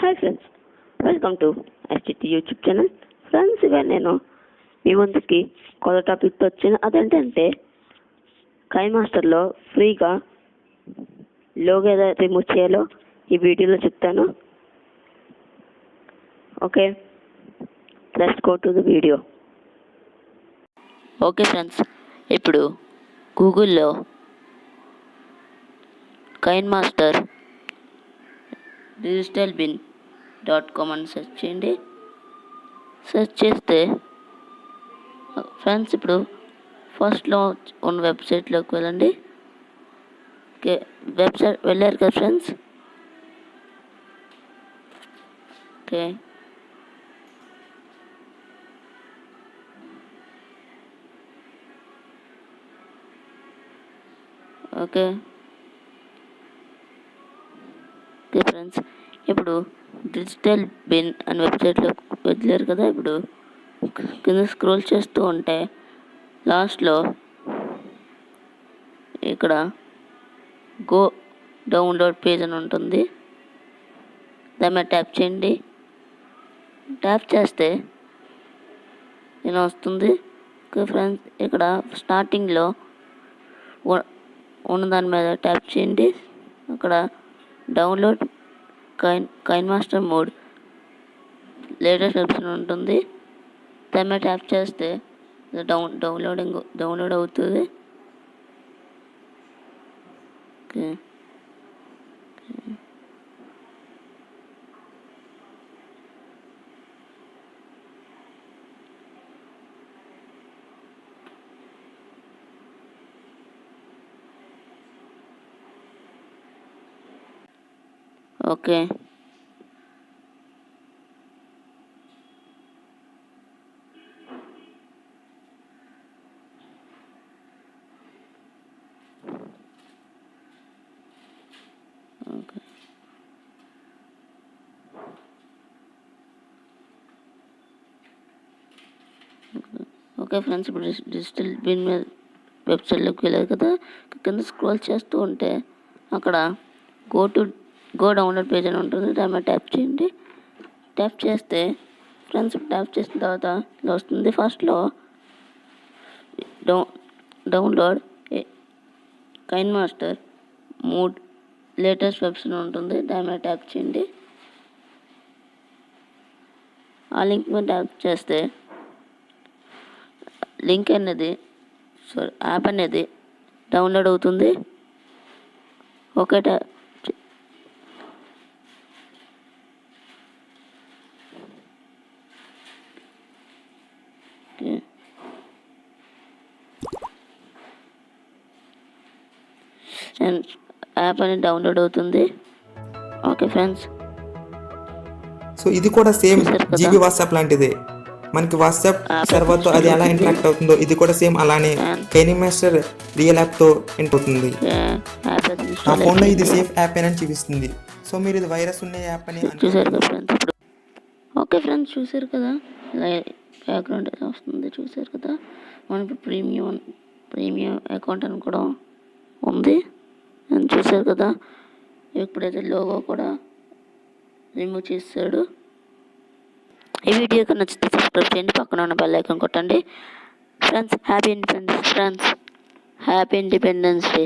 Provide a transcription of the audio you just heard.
Hi friends, welcome to STT YouTube channel. Friends, ఇవాళ నేను మీ ముందుకి కొత్త టాపిక్తో వచ్చాను. అదేంటంటే కైన్ మాస్టర్లో ఫ్రీగా లోగో ఎలా రిమూవ్ చేయాలో ఈ వీడియోలో చెప్తాను. Okay, let's go to the video. Okay friends, ఇప్పుడు గూగుల్లో కైన్ మాస్టర్ digitalbin.com అని సెర్చ్ చేయండి. సెర్చ్ చేస్తే ఫ్రెండ్స్ ఇప్పుడు ఫస్ట్లో ఉన్న వెబ్సైట్లోకి వెళ్ళండి. ఓకే, వెబ్సైట్ వెళ్ళారు కదా friends. Okay, okay okay friends, ఇప్పుడు డిజిటల్ బిన్ అనే వెబ్సైట్లో వెళ్ళారు కదా. ఇప్పుడు కింద స్క్రోల్ చేస్తూ ఉంటే లాస్ట్లో ఇక్కడ గో డౌన్లోడ్ పేజ్ అని ఉంటుంది. దాని మీద ట్యాప్ చేయండి. ట్యాప్ చేస్తే ఇలా వస్తుంది. ఓకే ఫ్రెండ్స్, ఇక్కడ స్టార్టింగ్లో ఉన్న దాని మీద ట్యాప్ చేయండి. అక్కడ download KineMaster mod latest version ఉంటుంది. దాని మీద ట్యాప్ చేస్తే డౌన్లోడ్ అవుతుంది. ఓకే, ఓకే ఓకే ఫ్రెండ్స్, ఇప్పుడు డిజిటల్ బిన్ మీద వెబ్సైట్లోకి వెళ్ళారు కదా. కింద స్క్రోల్ చేస్తూ ఉంటే అక్కడ గో డౌన్లోడ్ పేజ్ అని ఉంటుంది. దాని మీద ట్యాప్ చేయండి. ట్యాప్ చేస్తే ఫ్రెండ్స్, ట్యాప్ చేసిన తర్వాత ఇలా వస్తుంది. ఫస్ట్లో download KineMaster mod latest version ఉంటుంది. దాని మీద ట్యాప్ చేయండి. ఆ లింక్ మీద ట్యాప్ చేస్తే యాప్ అనేది డౌన్లోడ్ అవుతుంది. ఓకే, యాప్ అనేది డౌన్లోడ్ అవుతుంది. ఓకే ఫ్రెండ్స్, సో ఇది కూడా సేమ్ జీబీ వాట్సాప్ లాంటిదే. మనకి వాట్సాప్ సర్వర్తో అది ఎలా ఇంటరాక్ట్ అవుతుందో ఇది కూడా సేమ్ అలానే కైన్ మాస్టర్ రియల్ యాప్తో ఇంటర్ అవుతుంది. ఆ ఫోన్లో ఇది సేఫ్ యాప్ అని చూపిస్తుంది. సో మీరు ఇది వైరస్ ఉన్న యాప్ అని చూసారు కదా ఫ్రెండ్స్. ఇప్పుడు ఓకే ఫ్రెండ్స్, చూసారు కదా బ్యాక్గ్రౌండ్ ఎలా వస్తుంది. చూసారు కదా, మనకి ప్రీమియం అకౌంట్ అని కూడా ఉంది. చూసారు కదా, ఇప్పుడైతే లోగో కూడా రిమూవ్ చేశాడు. ఈ వీడియో నచ్చితే సబ్స్క్రైబ్ చేయండి, పక్కన ఉన్న బెల్ ఐకాన్ కొట్టండి. Friends, happy independence day.